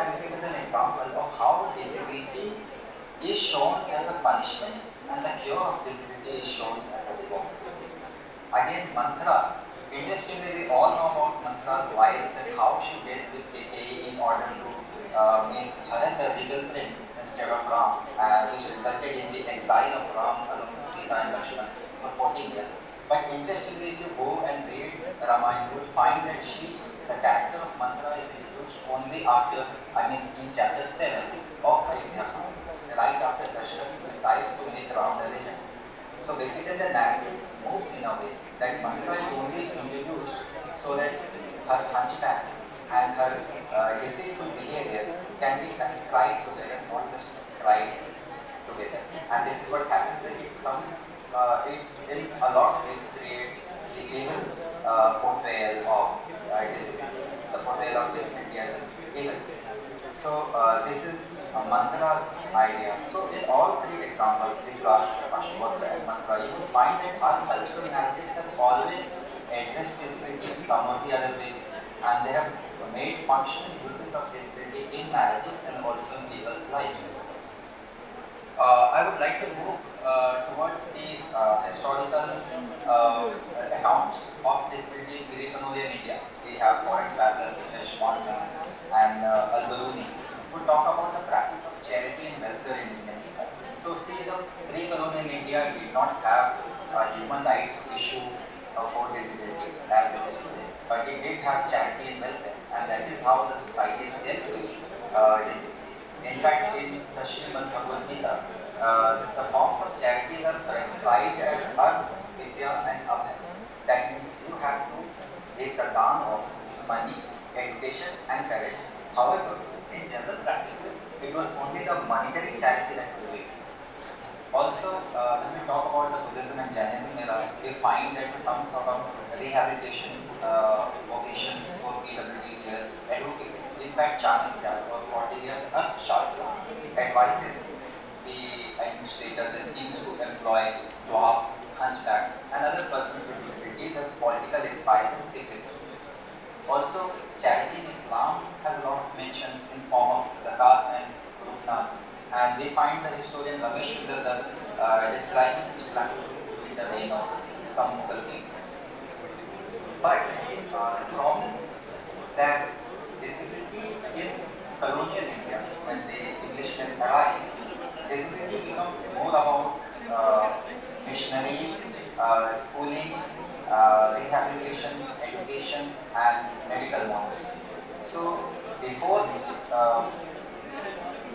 narrative is an example of how disability is shown as a punishment and the cure of disability is shown as a reward. Again, mantra. Interestingly, we all know about Mantra's wiles and how she dealt with Kaikeyi in order to make Bharat the regal prince instead of Ram, which resulted in the exile of Ram along with Sita and Lakshman for 14 years. But interestingly, if you go and read Ramayana, you will find that the character of Mantra is introduced only after, in chapter 7 of Ayodhya, right after Dasharath decides to make Ram the regent. So basically the narrative moves in a way that mantra is only introduced so that her hunchback and her deceitful behavior can be ascribed together, not just ascribed together. And this is what happens that it in a lot of ways creates the evil portrayal of disability, the portrayal of disability as an evil. So this is a mantra's idea. So in all three examples, Dhritarashtra, Ashwagandha and Mantra, you will find that our cultural narratives have always addressed disability in some or the other way, and they have made functional uses of disability in narrative and also in people's lives. I would like to move towards the historical accounts of disability in pre-colonial India. We have foreign travelers such as Schwanza and Al-Biruni who talk about the practice of charity and welfare in Indian society. So see, the pre-colonial India did not have a human rights issue for disability as it is today, but it did have charity and welfare, and that is how the society is dealt with disability. In fact, in the Srimad Bhagavad Gita, the forms of charities are prescribed as Arth, Vidya and Abhay. That means you have to give the dawn of money, education and courage. However, in general practices, it was only the monetary charity that could do it. Also, when we talk about the Buddhism and Jainism era, we find that some sort of rehabilitation vocations for PWDs were advocated. In fact, Chanakya for 40 years, Arthashastra advises the administrators and teams to employ dwarfs, hunchback, and other persons with disabilities as political spies and secretaries. Also, charity in Islam has a lot of mentions in form of zakat and ruknas, and we find the historian Ramesh Sundar describing such practices during the reign of some Mughal kings. But the problem is that disability in colonial India, when the Englishmen arrived, disability becomes more about missionaries, schooling, rehabilitation, education, and medical knowledge. So before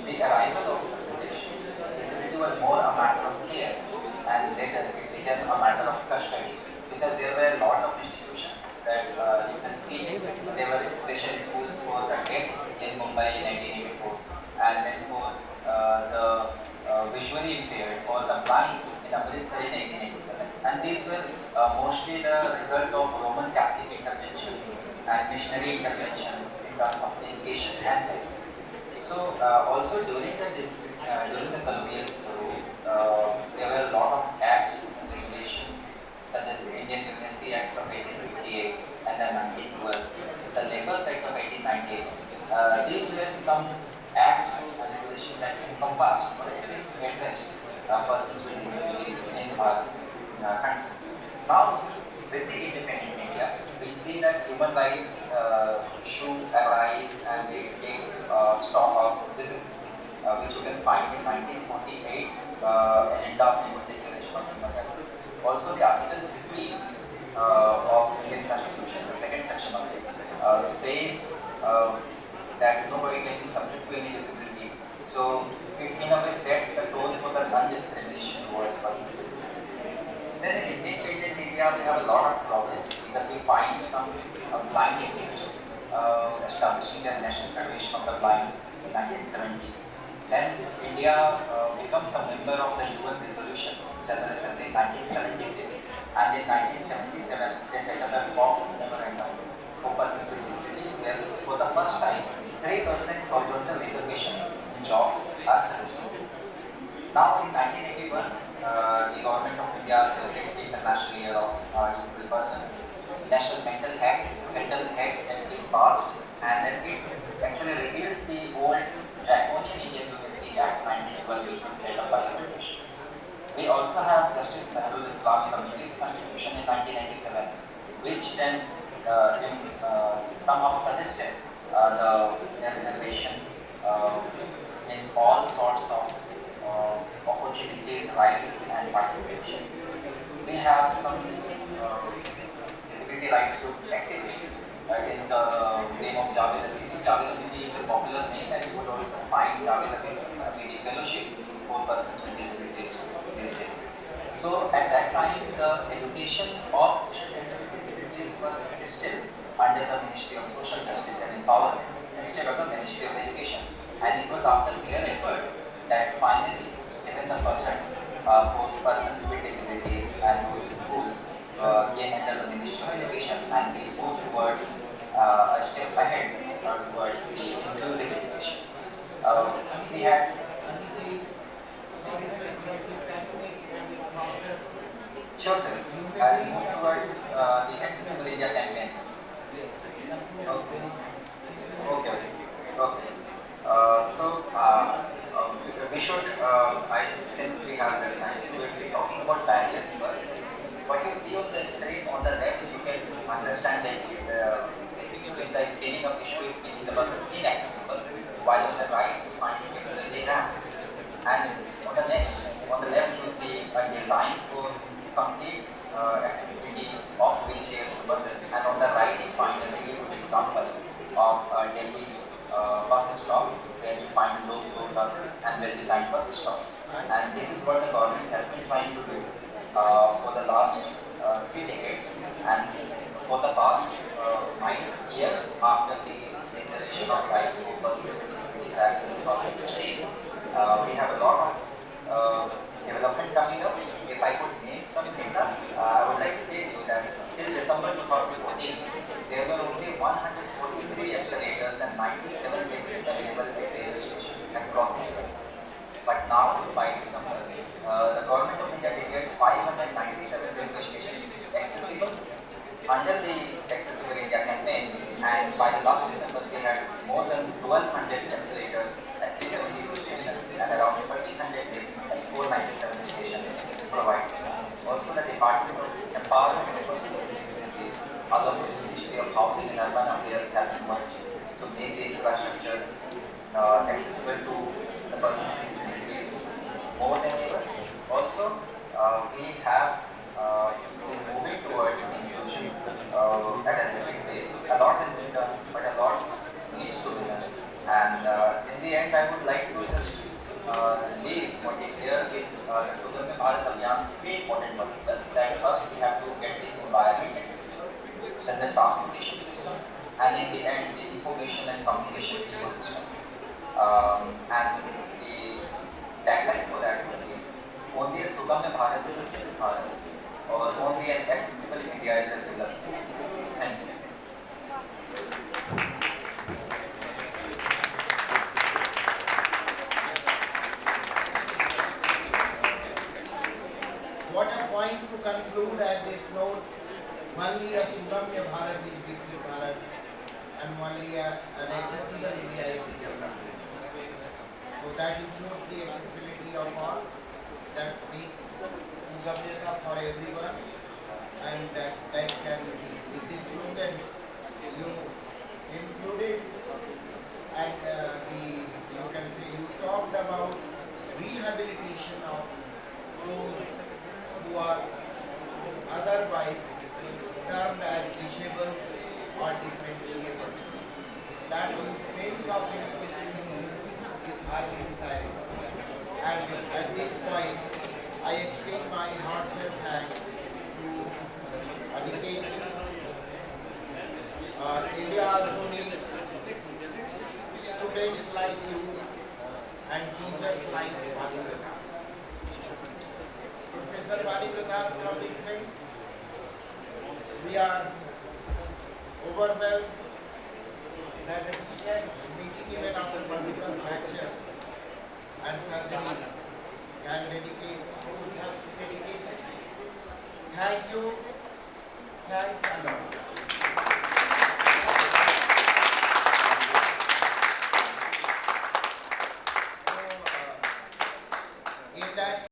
the arrival of the British, disability was more a matter of care, and later it became a matter of custody, because there were a lot of institutions that you can see. There were special schools for the deaf in Mumbai in 1984, and then for the visually impaired or the blind in Amritsar in 1887. And these were mostly the result of Roman Catholic intervention and missionary interventions in terms of education and health. So also during the colonial rule, there were a lot of acts and regulations such as the Indian Pregnancy Acts of 1858 and then 1912, the Labour Act of 1898. These were some acts and regulations that encompassed or at least addressed persons with disabilities in our country. Now, with the independent India, we see that human rights should arise and they take stock of disability, which you can find in 1948 Agenda of Human Declaration of Human Rights. Also, the Article 15 of Indian Constitution, the second section of it, says that nobody can be subject to any disability. So, it in a way sets the tone for the non-discrimination towards persons with disabilities. Then in independent India, we have a lot of problems because we find some blind individuals establishing the National Federation of the Blind in 1970. Then India becomes a member of the UN Resolution General Assembly in 1976, and in 1977 they set up a Fox Memorandum for persons with disabilities, where for the first time 3% horizontal reservation in jobs are suggested. Now in 1981, the government of India celebrates the International Year of Disabled Persons. National Mental Health Act is passed, and then it actually repeals the was set up by the British. We also have Justice Mehrul Islam Committee's contribution in 1997, which then some of suggested the reservation in all sorts of opportunities, rights, and participation. We have some disability right to activists in the name of Javed Abidi. Javed Abidi is a popular name, and you would also find Javed Abidi Fellowship for persons with disabilities these days. So at that time, the education of students with disabilities was still under the Ministry of Social Justice and Empowerment instead of the Ministry of Education. And it was after their effort that finally, given the budget for persons with disabilities and those schools came under the Ministry of Education, and we moved towards a step ahead towards the inclusive education. We had sure, sir. I'll move towards the Accessible India campaign. Okay. Okay. Okay. We should, since we have this time, so we'll be talking about barriers first. What you see on the screen on the left, you can understand that if the scaling of issue is making the bus inaccessible, while on the right you find particularly ramp. And on the left you see a design for complete accessibility of wheelchairs to buses, and on the right you find a really good example of Delhi bus stop, where you find low floor buses and well-designed bus stops. And this is what the government has been trying to do for the last 3 decades, and for the past 9 years after the declaration of rights for persons with disabilities Act in 2016. We have a lot of development coming up. If I could name some data, I would like to tell you that till December 2014, there were only 143 escalators and 97 lifts available at railway stations across India. But now, by December, the government of India declared 597 railway stations accessible under the Accessible India campaign, and by the last December, they had more than 1,200 escalators at 372 stations and around 1,300 lifts at 497 stations provided. Also, the Department of Empowerment of Persons with Disabilities, along with the Ministry of Housing and Urban Affairs, have been working to make the infrastructures accessible to the persons with disabilities more than ever. Also, we have been moving towards inclusion at a rapid pace. A lot has been done, but a lot needs to be done. And in the end, I would like to just leave or declare with the Sugambha Bharat Abhiyan's 3 important verticals. That first, we have to get the environment accessible, then the transportation system, and in the end, the information and communication ecosystem. And the tagline for that would be, only a Sugambha Bharat is a Viksit Bharat, or only an accessible India is a developed. Thank you. What a point to conclude at this note. Only a Sugambha Bharat is Viksit Bharat, and only an accessible India is developed. So that ensures the accessibility of all. That means Sugambha for everyone, and that can be with this slogan you included, and you can say you talked about rehabilitation of those who are otherwise termed as disabled or differently able. That sense of inclusivity is highly desirable. And at this point, I extend my heartfelt thanks to Aniket. India also needs students like you and teachers like Vani Pradhan. Professor Vani Pradhan commitment, we are overwhelmed that a teacher meeting even